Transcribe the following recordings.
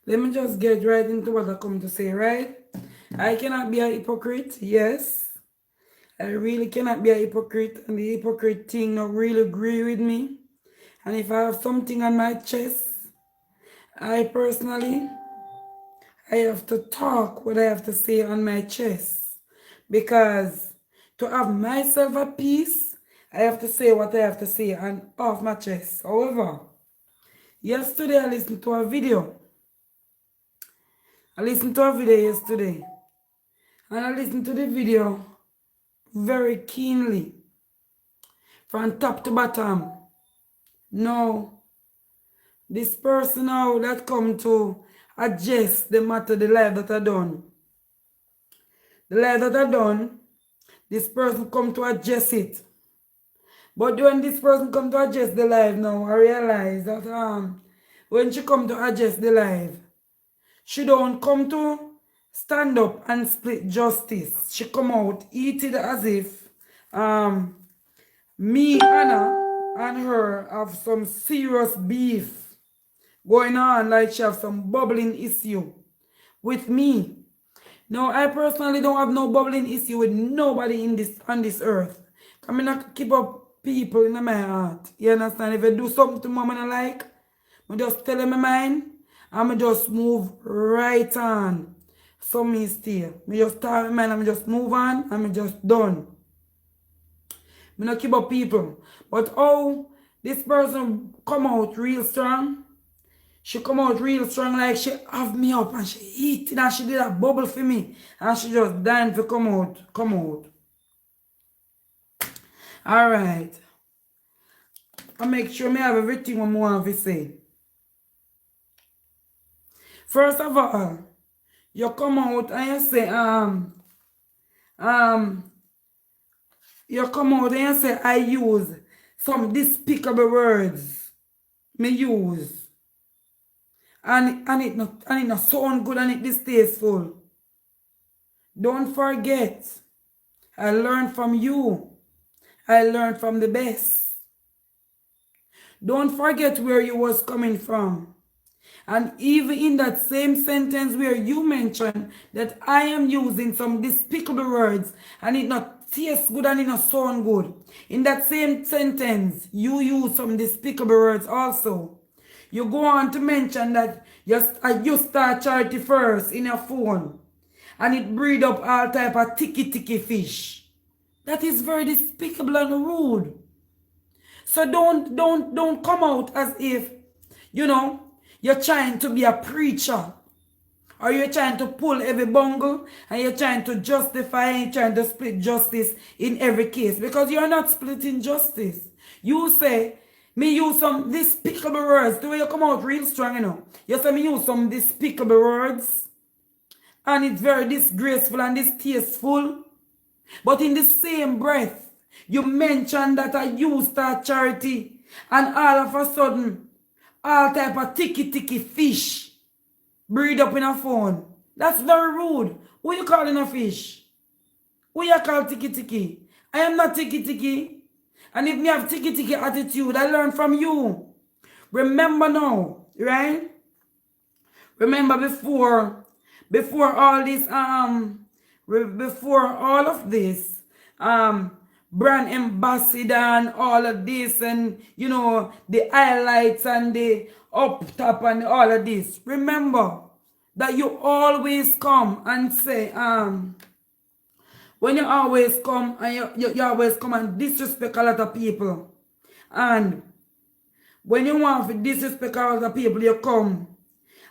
Let me just get right into what I come to say, right? I cannot be a hypocrite, yes. I really cannot be a hypocrite, and the hypocrite thing not really agree with me. And if I have something on my chest, I personally, I have to talk what I have to say on my chest. Because to have myself at peace, I have to say what I have to say and off my chest. However, yesterday I listened to a video. Yesterday. And I listened to the video very keenly. From top to bottom. No. This person now that come to adjust the matter, the life that I done. The life that I done, this person come to adjust it. But when this person come to adjust the life now, I realize that when she come to adjust the life, she don't come to stand up and split justice. She come out eating as if me, Anna, and her have some serious beef going on, like she have some bubbling issue with me. No, I personally don't have no bubbling issue with nobody on this earth. I mean, I keep up people in my heart. You understand? If I do something to mom and I like, I just tell them my mind, and I just move right on. So me stay. Me just tell my mind, and I just move on, and I just done. I not keep up people. But oh, this person come out real strong. She come out real strong, like she have me up and she eating and she did a bubble for me. And she just dying to come out. Alright. I make sure me have everything I want to say. First of all, you come out and you say, you come out and you say, I use some despicable words. Me use. And it not sound good and it distasteful. Don't forget, I learned from you. I learned from the best. Don't forget where you was coming from. And even in that same sentence where you mentioned that I am using some despicable words and it not taste good and it not sound good. In that same sentence, you use some despicable words also. You go on to mention that you start charity first in your phone and it breed up all type of ticky fish. That is very despicable and rude. So don't come out as if, you're trying to be a preacher. Or you're trying to pull every bungle and you're trying to justify and you're trying to split justice in every case. Because you're not splitting justice. You say, me use some despicable words. The way you come out real strong, You say me use some despicable words. And it's very disgraceful and distasteful. But in the same breath, you mention that I used that charity. And all of a sudden, all type of ticky fish breed up in a phone. That's very rude. Who you calling a fish? Who you call ticky? I am not ticky. And if me have ticky attitude, I learn from you. Remember now, right? Remember before all this, before all of this, brand ambassador and all of this and, the highlights and the up top and all of this. Remember that you always come and say, when you always come and you always come and disrespect a lot of people. And when you want to disrespect a lot of people, you come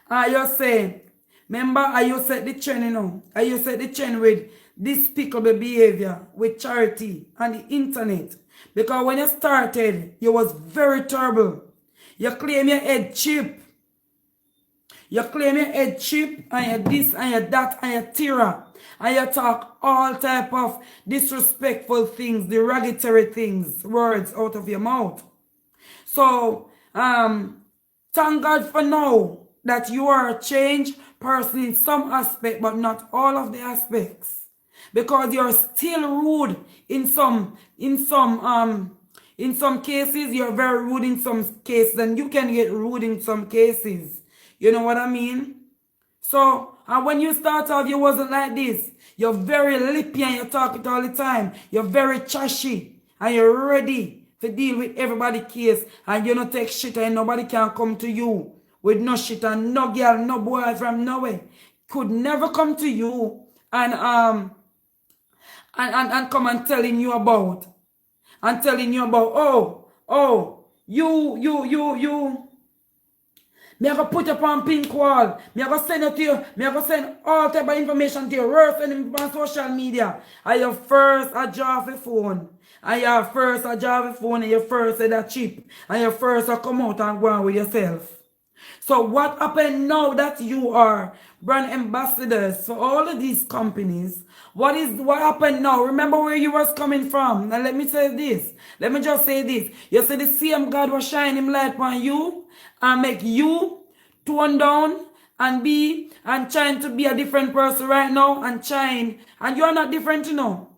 and you say, remember how you set the trend, How you set the trend with despicable behavior, with charity and the internet. Because when you started, you was very terrible. You claim your head cheap. You claim your head cheap and you this and you that and you tira. And you talk all type of disrespectful things, derogatory things, words out of your mouth. So, thank God for now that you are a changed person in some aspect, but not all of the aspects. Because you're still rude in some In some cases, you're very rude in some cases, and you can get rude in some cases. You know what I mean? So, and when you start off, you wasn't like this. You're very lippy and you talk it all the time. You're very trashy and you're ready to deal with everybody's case. And you don't take shit and nobody can come to you with no shit, and no girl, no boy from nowhere could never come to you and come and telling you about you. Me I go put you on pink wall. Me I go send it to you. Me I go send all type of information to you. Worse than on social media. And you first a draw the phone. And you first a draw the phone and you first say that cheap. And you first a come out and go on with yourself. So what happened now that you are brand ambassadors for all of these companies? What happened now? Remember where you was coming from. Now let me say this. Let me just say this. You see the same God was shining him light on you and make you tone down and trying to be a different person right now and shine. And you're not different, you know.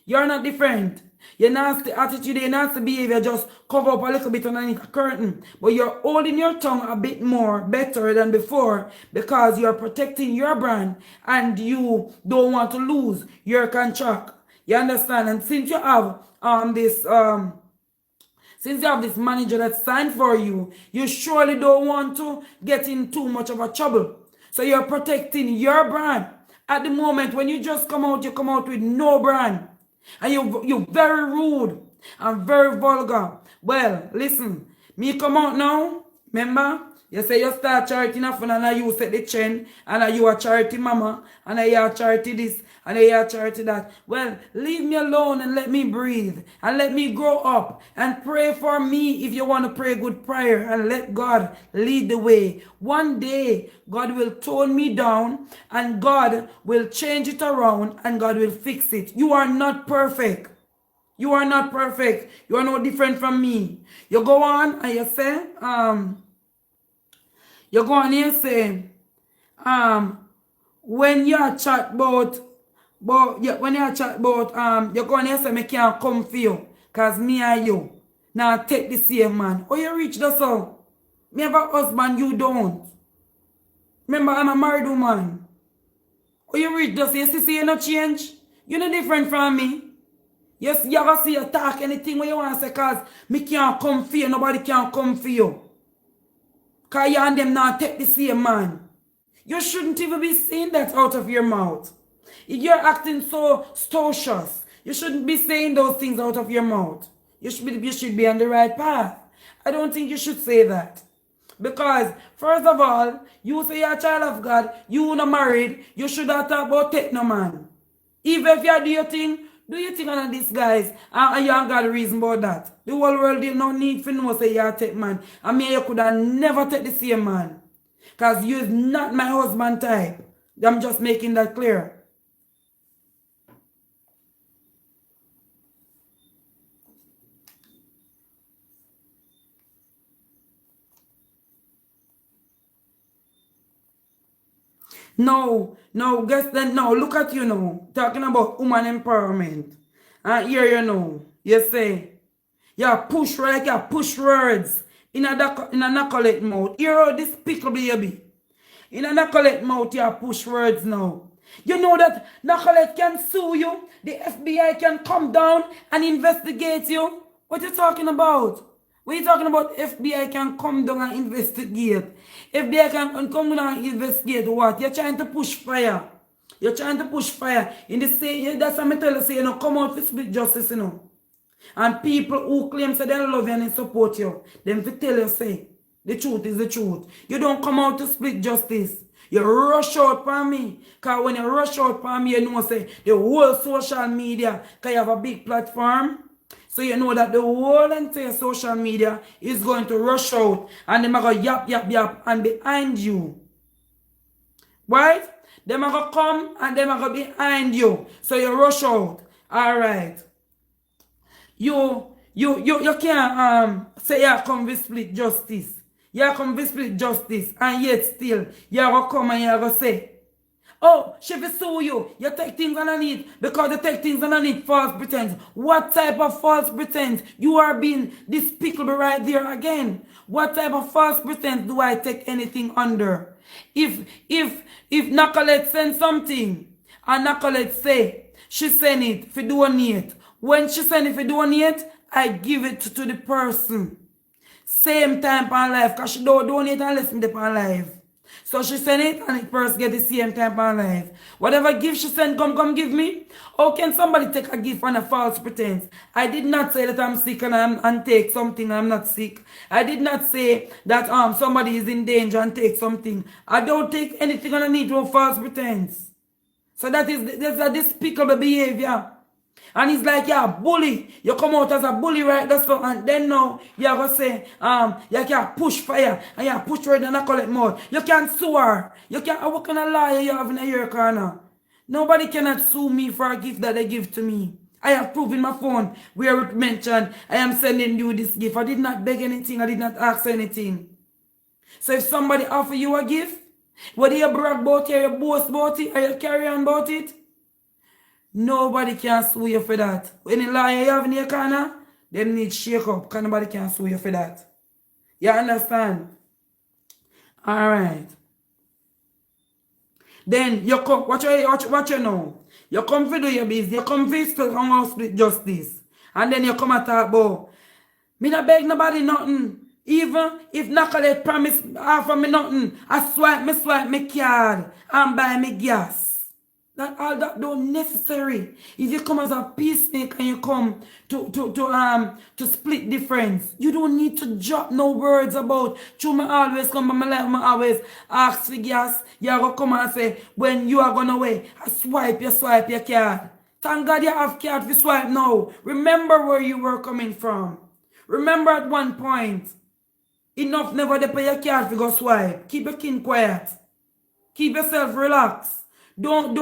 You're not different. Your nasty attitude, your nasty behavior just cover up a little bit underneath a curtain. But you're holding your tongue a bit more better than before because you're protecting your brand and you don't want to lose your contract. You understand? And since you have this manager that signed for you, you surely don't want to get in too much of a trouble. So you're protecting your brand. At the moment when you just come out, you come out with no brand. And you're very rude and very vulgar. Well, listen, me come out now. Remember, you say you start charity enough and you set the trend and you are charity mama and you are charity this and you are charity that. Well, leave me alone and let me breathe and let me grow up and pray for me if you want to pray good prayer and let God lead the way. One day, God will tone me down and God will change it around and God will fix it. You are not perfect. You are not perfect. You are no different from me. You go on and you say, when you chat about, you go on and say, me can't come for you, cause me and you now take the same man. Oh, you reach the so. Me have a husband, you don't. Remember, I'm a married woman. Oh, you reach the so, you see you no change? You no different from me. Yes, you ever see you talk anything when you want to say, cause me can't come for you, nobody can come for you. Cause you and them now take the same man. You shouldn't even be saying that out of your mouth. If you're acting so stocious, you shouldn't be saying those things out of your mouth. You should be on the right path. I don't think you should say that. Because, first of all, you say you're a child of God, you not married, you should not talk about take no man. Even if you do your thing on these guys, and you ain't got a reason about that. The whole world did no need for no say you take man. I mean, you could have never take the same man. Because you is not my husband type. I'm just making that clear. No, guess that now. Look at you now. Talking about woman empowerment. And here you know. You say, you push right, you push words in a knucklehead mouth. Hear how this pickle baby. In a knucklehead mouth, you push words now. You know that knucklehead can sue you. The FBI can come down and investigate you. What you talking about? What you talking about? FBI can come down and investigate. FBI can come down and investigate what? You're trying to push fire. You're trying to push fire. In the same, that's what I tell you, say, you know, come out for split justice, you know. And people who claim say they love you and they support you, them to tell you, say, the truth is the truth. You don't come out to split justice. You rush out for me. Because when you rush out for me, you know, say, the whole social media, because you have a big platform. So you know that the whole entire social media is going to rush out and they're going to yap and behind you. Right? They're going to come and they're going to be behind you. So you rush out. Alright. You can't say you come with split justice. You come with split justice and yet still you going to come and you going to say, Oh, she will sue you. You take things underneath because you take things underneath false pretense. What type of false pretense? You are being despicable right there again. What type of false pretense do I take anything under? If Nicolette send something and Nicolette say she send it for donate. When she send it for donate, I give it to the person. Same time on life, because she don't donate unless me on live. So she send it and the person get the same time on life. Whatever gift she send, come give me. How can somebody take a gift on a false pretense? I did not say that I'm sick and take something I'm not sick. I did not say that somebody is in danger and take something. I don't take anything underneath no false pretense. So that's a despicable behavior. And it's like you're a bully. You come out as a bully right there, so and then now you're gonna say, you can push fire and you push right in a collect mouth. You can't sue her. You can't what kind of liar you have in your corner. Nobody cannot sue me for a gift that they give to me. I have proof in my phone where it mentioned I am sending you this gift. I did not beg anything, I did not ask anything. So if somebody offer you a gift, whether you brag about it, or you boast about it, or you carry on about it, nobody can sue you for that. Any liar you have in your corner, they need shake up, because nobody can sue you for that. You understand? Alright. Then you come, watch you know. You come to do your business, you come to split justice. And then you come and talk about, me not beg nobody nothing. Even if Nicolette promise offer me nothing, I swipe me card and buy me gas. That all that don't necessary. If you come as a peacemaker and you come to split difference, you don't need to drop no words about. True, I always come, but my life, I always ask for gas. You are gonna come and say, when you are gonna away, I swipe your card. Thank God you have card to swipe now. Remember where you were coming from. Remember at one point. Enough never to pay your card to go swipe. Keep your kin quiet. Keep yourself relaxed. Don't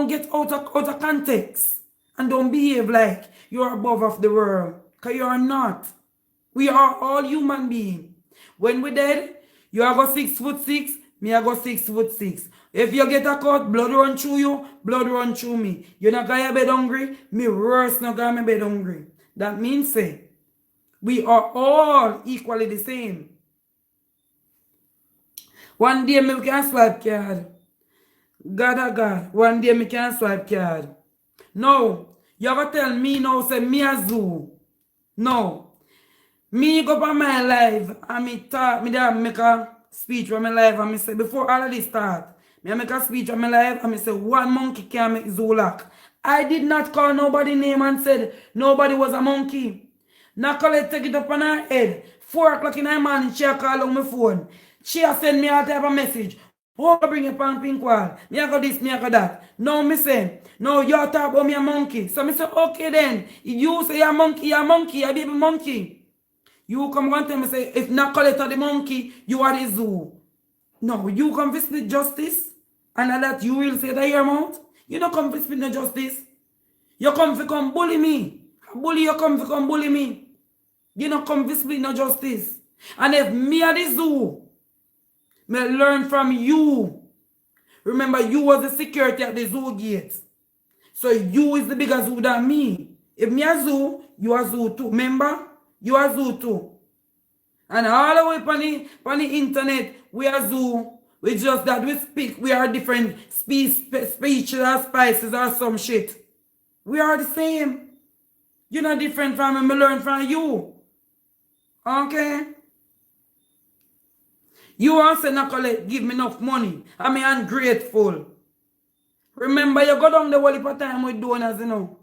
get out of context. And don't behave like you're above of the world. Because you are not. We are all human beings. When we dead, you are go 6'6", me I go 6'6". If you get a cut, blood run through you, blood run through me. You not got your bed hungry, me worse not got my bed hungry. That means say, we are all equally the same. One day me can swipe card. God. One day me can swipe card. No. You ever tell me now say me a zoo. No. Me go on my live and me talk, me there make a speech on my live and me say before all of this start, me make a speech on my live and me say one monkey can make zoo lock. I did not call nobody name and said nobody was a monkey. Nicolette take it up on her head. 4 o'clock in the morning, she call on my phone. She send me all type of message. Oh, bring a pan pink wall. Me I got this, me I got that. No, me say, no, you talk about me a monkey. So me say, okay then. If you say you're a monkey, I be a monkey. You come and tell me say, if Nicolette are the monkey, you are the zoo. No, you come visit justice. And that you will say that your mouth. You don't come visit the justice. You come to come bully me. Bully, you come to come bully me. You don't come to split no justice. And if me at the zoo, me learn from you. Remember, you was the security at the zoo gate. So you is the bigger zoo than me. If me a zoo, you are zoo too. Remember? You are zoo too. And all the way on the internet, we are zoo. We just that we speak. We are different speeches or spices or some shit. We are the same. You're not different from me. Me learn from you. Okay? You want to say Nicolette give me enough money. I'm ungrateful. Remember, you go down the whole heap of time with donors, you know.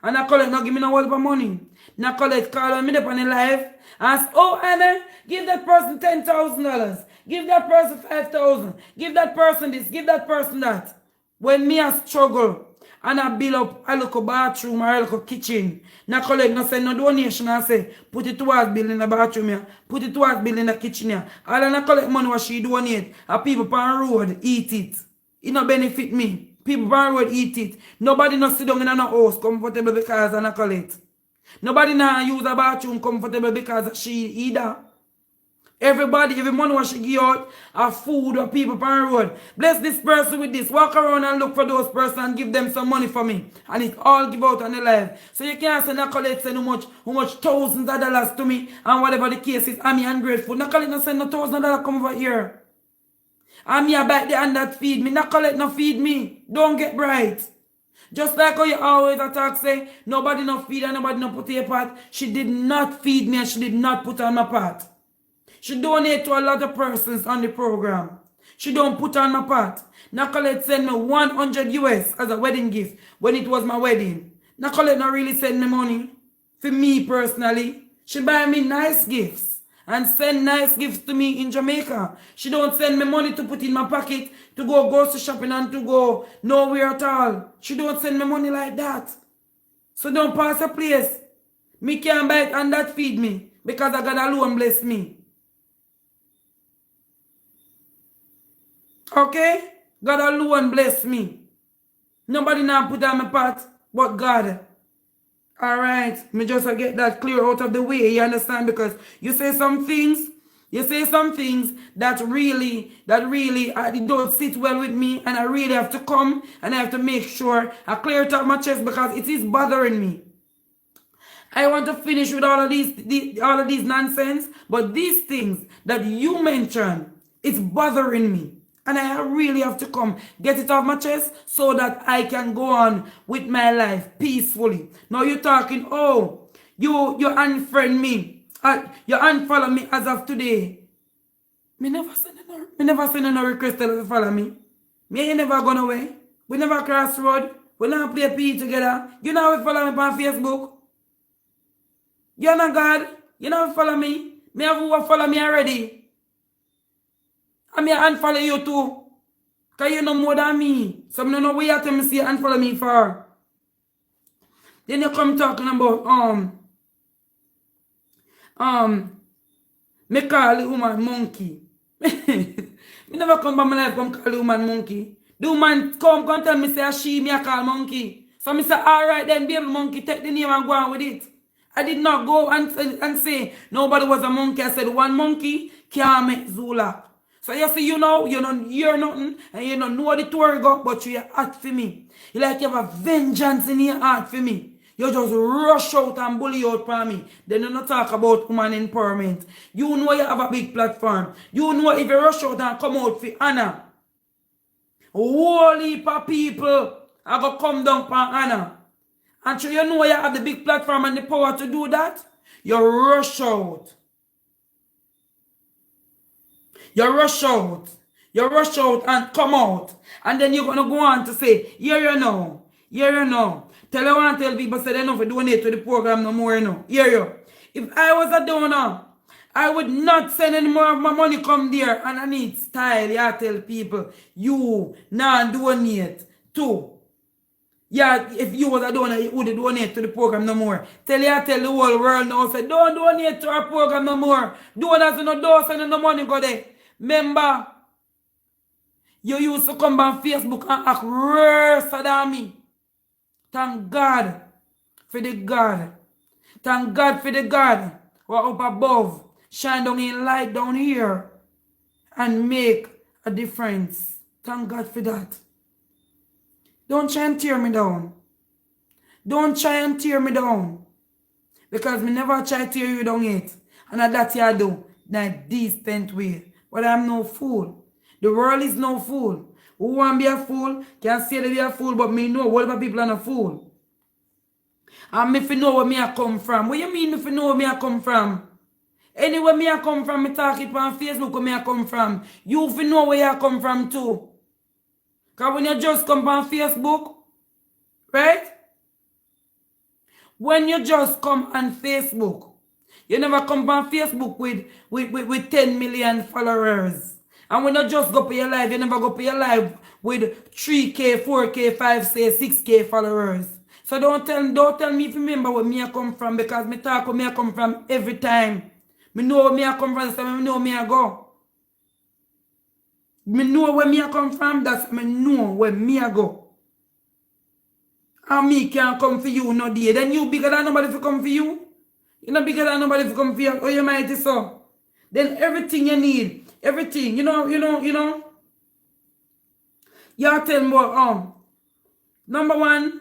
And Nicolette not give me no whole heap of money. Nicolette call me up on the live and say, oh, Anna, give that person $10,000. Give that person $5,000. Give that person this. Give that person that. When me a struggle and I build up a local bathroom or a local kitchen, Nicolette no send no donation and say, put it towards building the bathroom here. Put it towards building the kitchen here. All of Nicolette money what she donate, and people on the road eat it. It no benefit me. People on the road eat it. Nobody no sit down in no house comfortable because of Nicolette. Nobody no use a bathroom comfortable because of she either. Everybody, every money what she give out, a food or people on the road. Bless this person with this. Walk around and look for those persons and give them some money for me. And it all give out on the live. So you can't say Nicolette send how much thousands of dollars to me and whatever the case is. I'm ungrateful. Nicolette not send no $1,000 come over here. I'm here back there and that feed me. Nicolette no feed me. Don't get bright. Just like how you always attack say, nobody no feed and nobody no put a pot. She did not feed me and she did not put on my pot. She donate to a lot of persons on the program. She don't put on my pot. Nicolette sent me 100 US as a wedding gift when it was my wedding. Nicolette not really send me money. For me personally. She buy me nice gifts and send nice gifts to me in Jamaica. She don't send me money to put in my pocket to go grocery shopping and to go nowhere at all. She don't send me money like that. So don't pass a place. Me can't buy it and that feed me because I got alone bless me. Okay? God alone bless me. Nobody now put on my pot but God. Alright. Me just get that clear out of the way. You understand? Because you say some things that really it don't sit well with me, and I really have to come and I have to make sure I clear it out my chest because it is bothering me. I want to finish with all of these nonsense, but these things that you mentioned, it's bothering me. And I really have to come get it off my chest so that I can go on with my life peacefully. Now you're talking, oh, you unfriend me. You unfollow me as of today. Me never send no request to follow me. Me ain't never gone away. We never cross road. We never play PE together. You never follow me on Facebook. You're not God. You never follow me. Me have who follow me already. I mean, unfollow you too. Because you know more than me. So I don't know what you tell me say unfollow me for. Then you come talking about, me call the woman monkey. Me never come by my life come call the woman monkey. The woman come tell me say she me I call monkey. So me say, alright then baby monkey, take the name and go on with it. I did not go and say nobody was a monkey. I said one monkey can't make Zula. So you see, you don't hear nothing and you don't know the tour go, but you act for me. You like you have a vengeance in your heart for me. You just rush out and bully out for me. Then you not talk about woman empowerment. You know you have a big platform. You know if you rush out and come out for Anna, a whole heap of people are going to come down for Anna. And so you know you have the big platform and the power to do that. You rush out. You rush out. You rush out and come out. And then you're going to go on to say, here you know. Here you know. Tell you and tell people say they don't donate to the program no more, you know. Here you. If I was a donor, I would not send any more of my money come there. And I need style. Yeah, tell people, you now donate to. Yeah, if you was a donor, you would donate to the program no more. Tell the whole world now, say, don't donate to our program no more. Donors don't send no money go there. Remember, you used to come on Facebook and act worse than me. Thank God for the God. Thank God for the God who are up above. Shine down in light down here and make a difference. Thank God for that. Don't try and tear me down. Don't try and tear me down. Because me never try to tear you down yet. And that's what I do. In a decent way. But I'm no fool. The world is no fool. Who want to be a fool can say they be a fool, but me know whatever people are a fool. And me if you know where me I come from. What you mean if you know where me I come from? Anywhere me I come from, me talk it on Facebook where me I come from. You if you know where I come from too. Because when you just come on Facebook, right? When you just come on Facebook, you never come on Facebook with 10 million followers. And when you just go for your live, you never go for your live with 3K, 4K, 5K, 6K followers. So don't tell me if you remember where me I come from, because me talk where me I come from every time. Me know where me I come from, so me know where me I go. Me know where me I come from, that's me know where me I go. And me can't come for you no day. Then you bigger than nobody to come for you. You not bigger than nobody to come for you. Oh, you mighty so. Then everything you need, everything, you know, y'all tell me what, number one,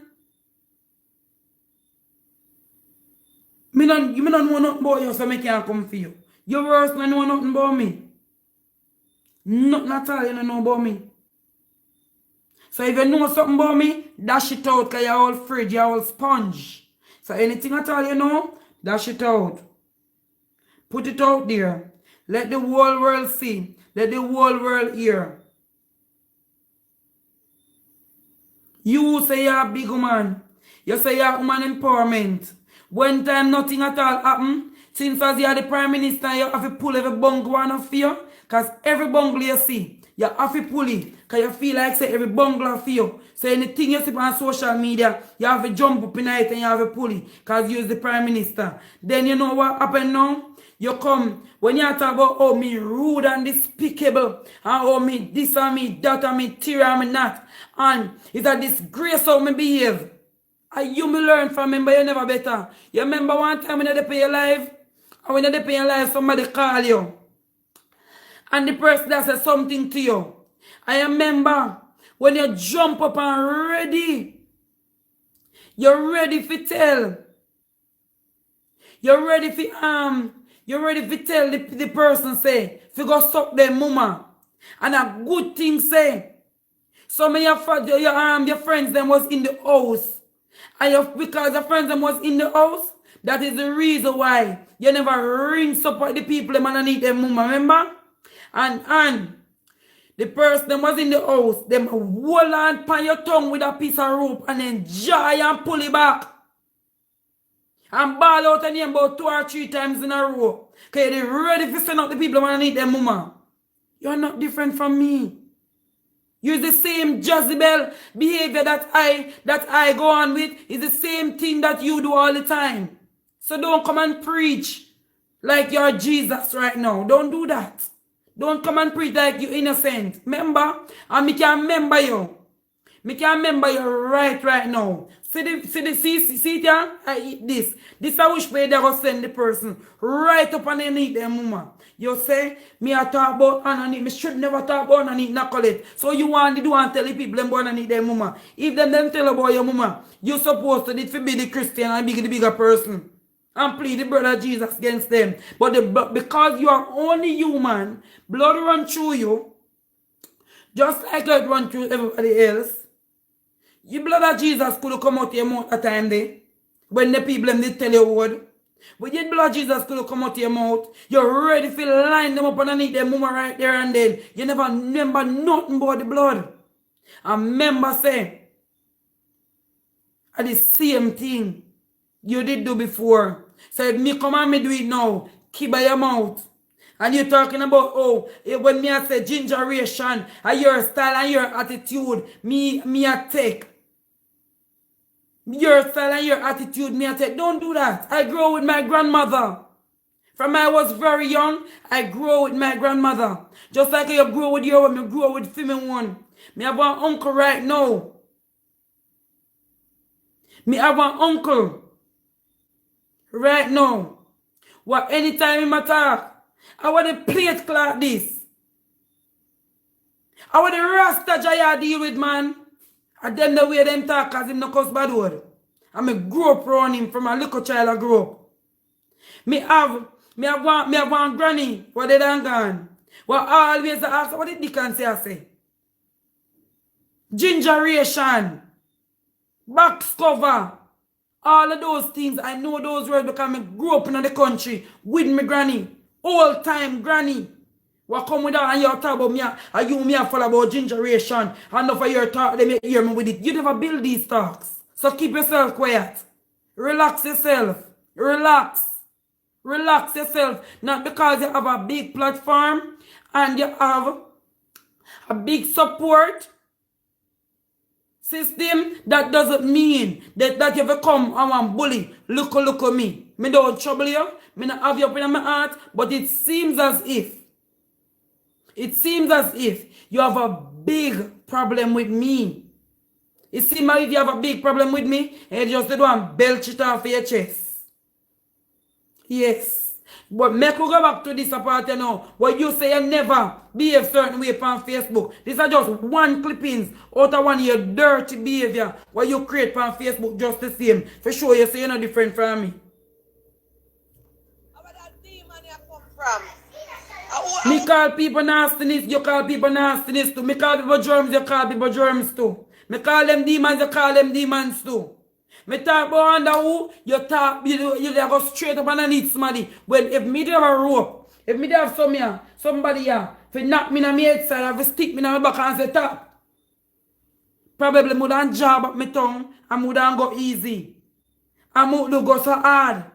me don't know nothing about you, so me can't come for you. You worse than know nothing about me. Nothing at all you don't know about me. So if you know something about me, dash it out, because you're all fridge, you're all sponge. So anything at all you know, dash it out. Put it out there. Let the whole world see. Let the whole world hear. You say you're a big woman. You say you're woman empowerment. When time nothing at all happen, since as you're the prime minister, you have to pull every bungle one of you. Because every bungle you see, you have to pull it. Because you feel like say every bungle for you. So anything you see on social media, you have to jump up in it and you have to pull it. Because you're the prime minister. Then you know what happened now? You come, when you talk about oh me rude and despicable, and oh me this and me that and me tear and me not, and it's a disgrace how me behave. And you me learn from me, but you never better. You remember one time when you pay your life, and when you pay your life, somebody call you, and the person that says something to you. I remember when you jump up and ready, you're ready for tell. You're ready for You're ready to tell the person say, if you go suck their mama. And a good thing say. Some of your friends them was in the house. And because your friends them was in the house, that is the reason why you never ring support the people them underneath their mama, remember? And the person them was in the house, them hold on pan your tongue with a piece of rope and then jar and pull it back. And ball out a name about 2 or 3 times in a row. Because you're ready to send out the people who underneath their mama. You're not different from me. You're the same Jezebel behavior that I go on with. It's the same thing that you do all the time. So don't come and preach like you're Jesus right now. Don't do that. Don't come and preach like you're innocent. Remember? And me can remember you. Me can remember you right now. See it here? I eat this. This I wish they go send the person right up underneath their mama. You say, me I talk about underneath. Me should never talk about underneath Nacolet. So you want to do and tell the people them underneath their mama. If them tell about your mama, you're supposed to be the Christian and be the bigger person. And plead the blood of Jesus against them. But because you are only human, blood run through you, just like it run through everybody else. Your blood of Jesus could come out your mouth at time there. When the people did tell you word. But your blood of Jesus could come out your mouth. You're ready to line them up underneath their mama right there and then. You never remember nothing about the blood. And remember say, the same thing you did do before. So if me come and me do it now, keep by your mouth. And you're talking about, oh, when me I say gingeration, and your style and your attitude, me I take. Your style and your attitude, me I take. Don't do that. I grew with my grandmother. From I was very young, I grew with my grandmother. Just like you grew with your one, me grew with female one. Me have one uncle right now. Me have one uncle right now. What anytime him talk, I want a plate like this. I want the Rasta Jaya deal with, man. And then the way them talk as him no cuss bad word. And me grow up around him from a little child I grew up. Me have one granny, what they done gone. What always ask, what did Deacon say I say? Gingeration, box cover, all of those things. I know those words because I grew up in the country with my granny. All time granny. What come with that and you talk about me and you me follow about gingeration and enough of your talk they make hear me with it. You never build these talks. So keep yourself quiet. Relax yourself. Relax. Relax yourself. Not because you have a big platform and you have a big support system, that doesn't mean that you become a one bully. Look at me. Me don't trouble you. Me not have you up in my heart. But it seems as if you have a big problem with me. It seems as if you have a big problem with me and you just don't belch it off your chest. Yes. But make we go back to this part, you know, where you say you never behave certain way on Facebook. These are just one clippings out of one of your dirty behavior where you create on Facebook just the same. For sure you say you're not different from me. Where that demon you come from? Me call people nastiness, you call people nastiness too. Me call people germs, you call people germs too. Me call them demons, you call them demons too. Me talk about under who, you talk, you go straight up underneath somebody. When if me have a rope, if me have somebody here, if knock me on my head side, if stick me on my back and say tap. Probably would have jab up my tongue and would have go easy. And would go so hard.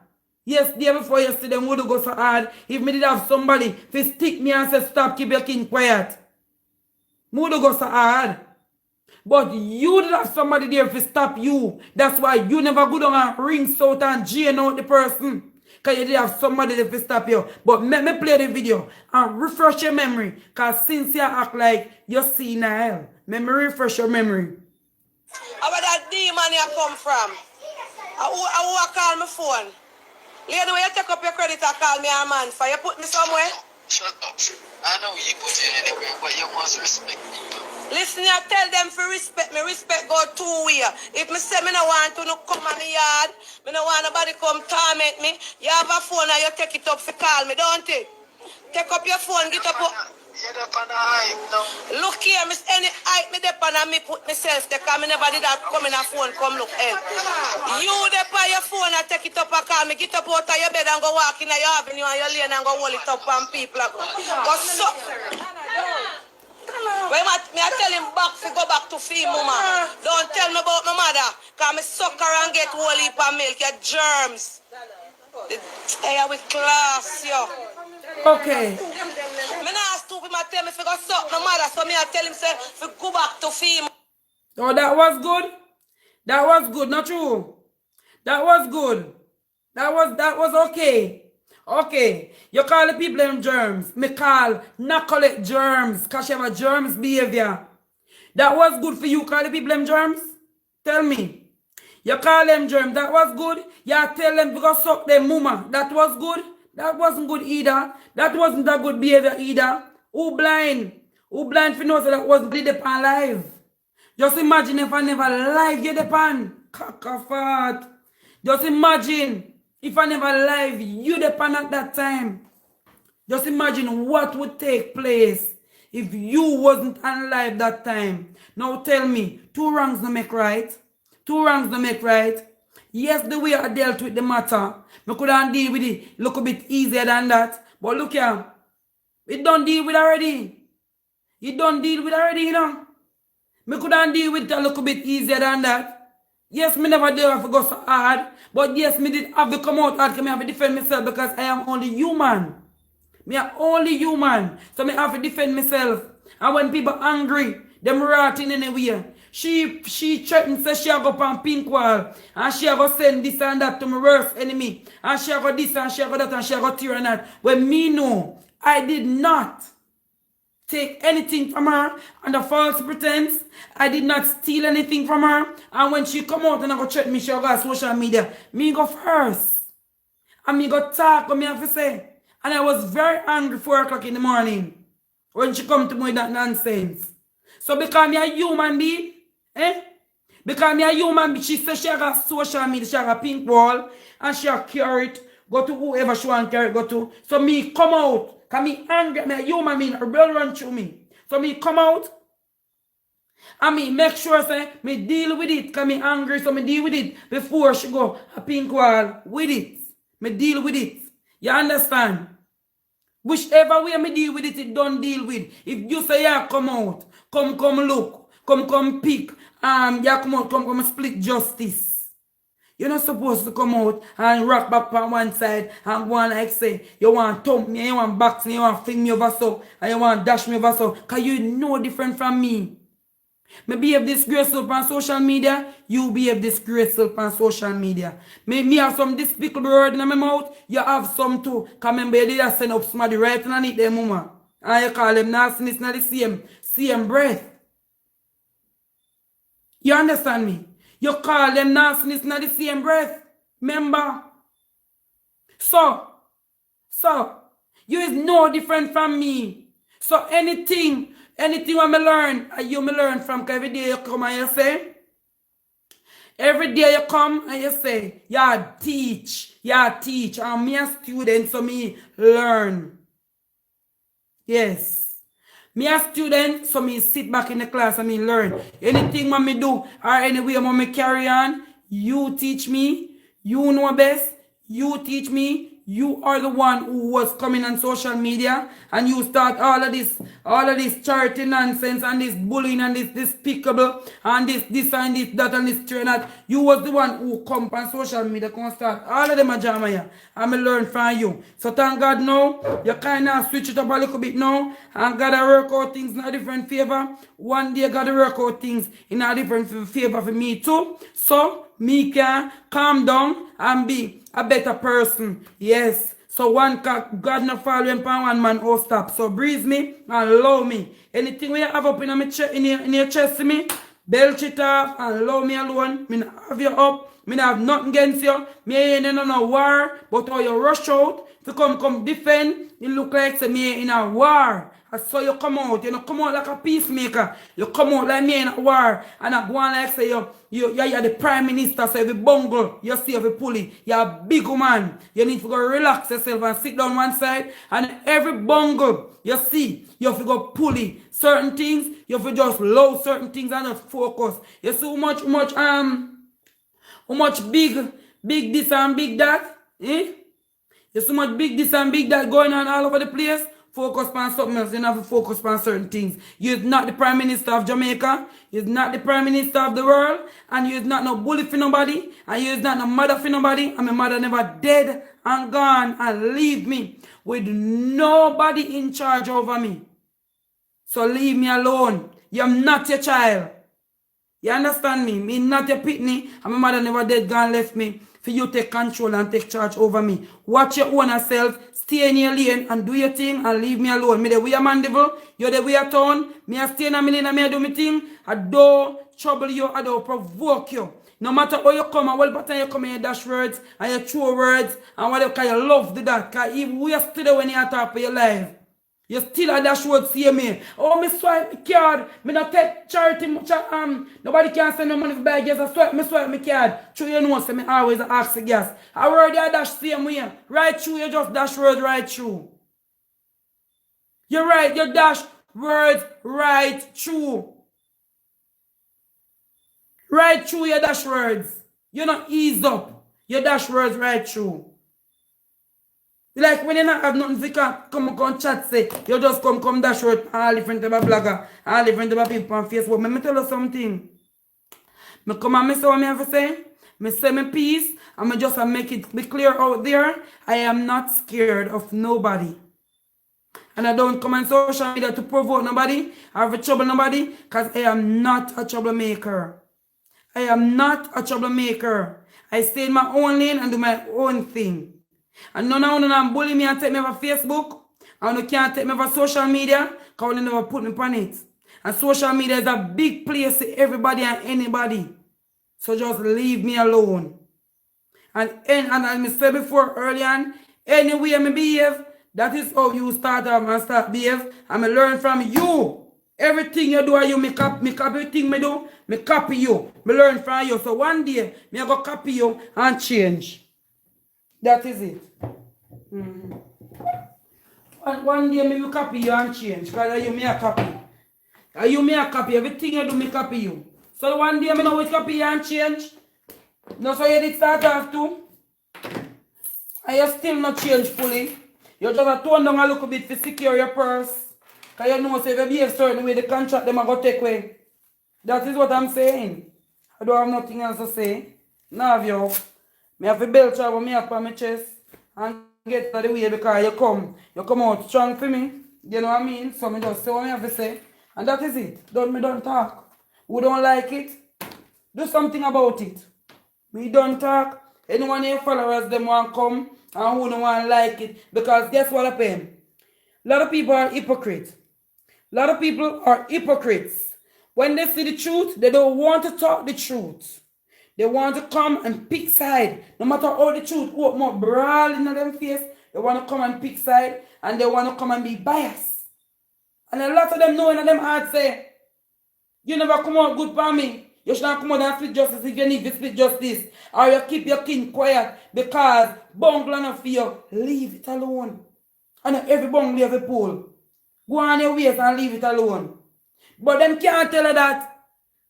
Yes, day before yesterday, would go so hard. If me did have somebody to stick me and say stop, keep your king quiet. Would go so hard. But you did have somebody there to stop you. That's why you never go down and ring out and jail out the person. Because you did have somebody there to stop you. But let me play the video and refresh your memory. Because since you act like you're senile, let me refresh your memory. Where that demon you come from? I call my phone. Lady, when you take up your credit and call me a man for you put me somewhere? Shut up. I know you put you anywhere, but you must respect people. Listen, you tell them for respect me. Respect go two ways. If me say me no want to no come on the yard, me no want nobody come torment me, you have a phone and you take it up for call me, don't it? Take up your phone, get up. You're up on the hype, no? Look here, miss any hype me dep and me put myself there, because me never did that come in a phone, come look help. You dep on your phone and take it up and call me, get up out of your bed and go walk in your avenue and your lane and go hold it up and people go. But so when I tell him back to go back to feed mama. Don't tell me about my mother, because me suck her and get whole heap of milk, your germs. Hey, with class, yo. Okay. Me not stupid, I tell me if you go suck my mother, so me I tell him say to go back to feed. Oh, that was good. That was good, not true. That was good. That was okay. Okay. You call the people them germs. Me call not call it germs, because you have a germs behavior. That was good for you, call the people them germs? Tell me. You call them germs, that was good. You tell them to go suck them mama. That was good. That wasn't good either. That wasn't a good behavior either. Who blind? Who blind for know so that wasn't the pan live? Just imagine if I never live you the pan. Cockafat. Just imagine if I never live you the pan at that time. Just imagine what would take place if you wasn't alive that time. Now tell me, 2 wrongs don't make right. 2 wrongs don't make right. Yes, the way I dealt with the matter, I could have deal with it look a bit easier than that. But look here, it don't deal with already. It don't deal with already, you know. I could have deal with it a little bit easier than that. Yes, me never did have to go so hard. But yes, me did have to come out hard because I have to defend myself because I am only human. Me are only human. So me have to defend myself. And when people angry, them rotting anywhere. She threatened say she go on pink wall and she go send this and that to my worst enemy. And she go this and she go that and she go tear and that. When me know, I did not take anything from her under false pretense. I did not steal anything from her. And when she come out and I go threaten me, she go on social media. Me go first. And me go talk what me have to say. And I was very angry 4 o'clock in the morning when she come to me with that nonsense. So because me a human being, because me a human being, she says she have social media, she have a pink wall, and she have carry it, go to whoever she want to carry it, go to. So me come out, because me angry, me a human being, her blood run through me. So me come out, and me make sure say, me deal with it, because me angry, so me deal with it before she go a pink wall with it. Me deal with it. You understand? Whichever way me deal with it, it don't deal with. If you say yeah, come out, come look, come pick, yeah, come out, come split justice. You're not supposed to come out and rock back on one side and go on like say, you want to thump me, you want box me, you want fling me over so, and you want dash me over so, because you know different from me. Me behave disgraceful on social media, you behave disgraceful on social media. Me have some despicable word in my mouth, you have some too. Because remember, you did send up somebody right underneath them mama. And you call them nastiness in the same breath. You understand me? You call them nastiness in the same breath. Remember? So So, you is no different from me. So anything when me learn, you me learn from, 'cause every day you come and you say, every day you come and you say, yeah, teach. I'm me a student, so me learn. Yes. Me a student, so me sit back in the class and me learn. Anything when me do, or any way when me carry on, you teach me. You know best. You teach me. You are the one who was coming on social media and you start all of this charity nonsense and this bullying and this despicable and this and this, that and this and that. You was the one who come on social media, come start all of them a jam here. And me learn from you. So thank God now, you kind of switch it up a little bit now and gotta work out things in a different favor. One day gotta work out things in a different favor for me too. So me can calm down and be a better person. Yes. So one God not following upon one man oh stop. So breathe me and allow me. Anything we have up in your chest to me, belch it off and allow me alone. Me not have you up. Me not have nothing against you. Me ain't in no war. But how you rush out to come defend, it look like say me in a war. I saw you come out. You know, come out like a peacemaker. You come out like me in a war. And I go on like say you're the prime minister. So if you bungle, you see if you pulley. You're a big woman. You need to go relax yourself and sit down one side. And every bungle you see, you have to go pulley certain things. You have to just load certain things and just focus. You see how much big this and big that? Eh? You see how much big this and big that going on all over the place? Focus on something else. You don't have to focus on certain things. You're not the Prime Minister of Jamaica. You're not the Prime Minister of the world. And you're not no bully for nobody. And you're not no mother for nobody. And my mother never dead and gone and leave me with nobody in charge over me. So leave me alone. You're not your child. You understand me? Me not your pitney. And my mother never dead gone left me. For you take control and take charge over me. Watch your own self. Stay in your lane and do your thing and leave me alone. Me the way a man devil, you the way a town. Me a stay in a lane and me a do my thing. I don't trouble you, I don't provoke you. No matter how you come and what pattern you come in your dash words and your true words and whatever, because you love the that. Because even we are still when you talk for your life. You still a dash word see me. Oh, me swipe my card. Me not take charity much. Nobody can send me money for buy gas. I swipe my card. True, you know, so me always ask the gas. I word you dash same way. Right through, you just dash words right through. You're right, you dash words right through. Right through your dash words. You not ease up. You dash words right through. Like when you not have nothing to come chat say, you just come dash word all different type of blogger, all different type of people on Facebook. Let me tell you something. Me come and me say what me have to say. Me say my piece and me just make it be clear out there. I am not scared of nobody. And I don't come on social media to provoke nobody or to trouble nobody because I am not a troublemaker. I am not a troublemaker. I stay in my own lane and do my own thing. And none of them bully me and take me over Facebook. And you can't take me over social media because they never put me on it. And social media is a big place to everybody and anybody. So just leave me alone. And as I said before earlier, any way I behave, that is how you start off and start behave. And I learn from you. Everything you do, you make up everything I do, I copy you. I learn from you. So one day, I go copy you and change. That is it. One day, I will copy you and change. Because you me a copy. You me a copy. Everything you do, me copy you. So one day, I know we copy you and change. No, so you did start off too. And you still not change fully. You just have to tone down a little bit to secure your purse. Because you know, so if you behave certain way, the contract them are going to take away. That is what I'm saying. I don't have nothing else to say. Now, you. I have a belt over me up on my chest and get out of the way because you come out strong for me. You know what I mean? So I just say what I have to say. And that is it. Don't talk. Who don't like it, do something about it. We don't talk. Anyone of your followers, them want to come and who don't want to like it. Because guess what happened? A lot of people are hypocrites. A lot of people are hypocrites. When they see the truth, they don't want to talk the truth. They want to come and pick side. No matter how the truth open up, brawl in them face, They want to come and pick side and they want to come and be biased. And a lot of them know in them heart say, you never come out good for me. You should not come out and split justice if you need to split justice. Or you keep your kin quiet because bungle enough for you. Leave it alone. And every bungle have a pool. Go on your ways and leave it alone. But them can't tell her that.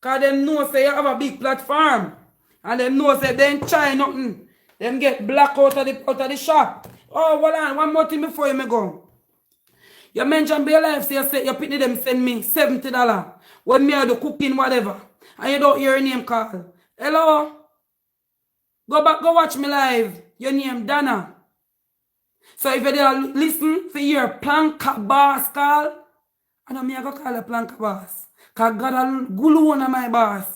Because them know say you have a big platform. And them know say they ain't try nothing. Them get black out of the shop. Oh, hold on. One more thing before you may go. You mentioned be alive, so you say you pitney them send me $70 when me I do cooking, whatever. And you don't hear your name call. Hello? Go back, go watch me live. Your name Donna. So if you did listen for your plank boss call, I know me I go call a plank boss. Cause God a glue on my boss.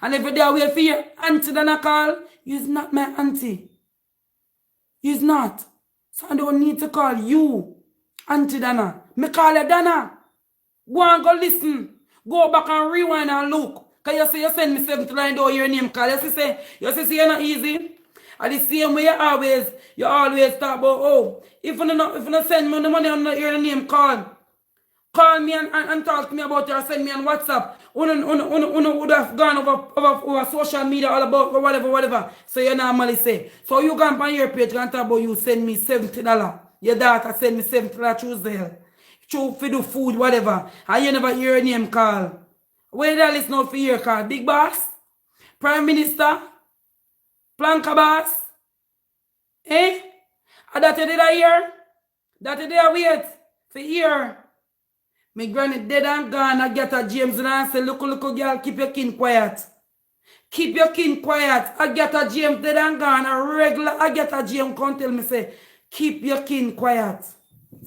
And if you did wait for your auntie Donna call, you's not my auntie. You's not. So I don't need to call you. Auntie Donna. Me call her Donna. Go and go listen. Go back and rewind and look. Because you say you send me $70 don't hear your name call. You say you're not easy. And the same way you always talk about, oh, if you don't send me the money and not hear your name call. Call me and talk to me about it or send me on WhatsApp. Uno would have gone over social media all about whatever. So you normally say. So you go on your page and talk about you send me $70. Your daughter send me $70 Tuesday. Through for the food, whatever. And you never hear your name call. Where did I listen out for your call? Big boss? Prime Minister? Planka boss? Eh? And that you did I hear? That you did I wait for hear? My granny dead and gone. I get a James and I say, look, girl, keep your kin quiet. Keep your kin quiet. I get a James dead and gone. A regular I get a James come tell me say, keep your kin quiet.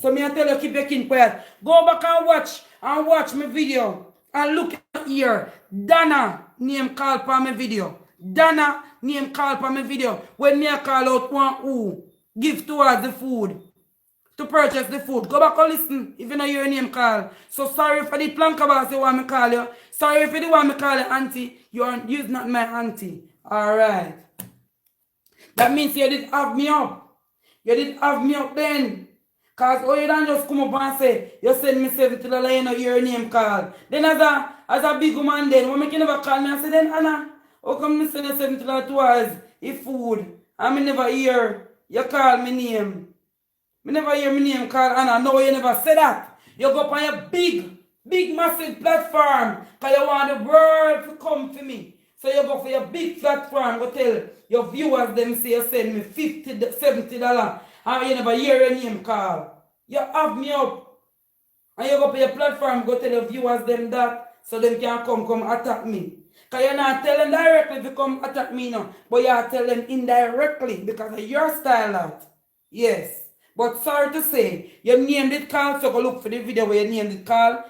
So me I tell you, keep your kin quiet. Go back and watch my video. And look here. Donna name call for my video. Donna name call for my video. When me I call out one who give towards the food. To purchase the food. Go back and listen if you know your name call. So sorry for the planka boss you want me call you. Sorry if you want me call you auntie. You're not my auntie. Alright. That means you did have me up. You did have me up then. Cause you don't just come up and say, you send me $70, you know your name call. Then as a big woman then, when you never call me, I say, then Anna, how come you send you $70 towards if food? And me never hear you call me name. Me never hear my name called Anna. No, you never say that. You go up on your big, massive platform. Because you want the world to come for me. So you go for your big platform. Go tell your viewers them say you send me $50, $70. And you never hear your name called. You have me up. And you go for your platform. Go tell your viewers them that. So them can come attack me. Because you're not telling directly to come attack me now. But you are telling indirectly. Because of your style out. Yes. But sorry to say, you named it call, so go look for the video where you named it call.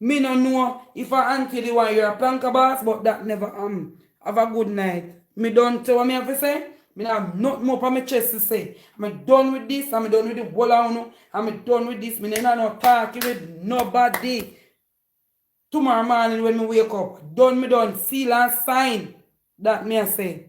Me no know if I auntie the one you're a planka boss, but that never have a good night. Me done tell what me have to say. Me have nothing more for my chest to say. I'm done with this, I'm done with the whole of I'm done with this. Me no talking with nobody. Tomorrow morning when me wake up, done, seal and sign. That me I say.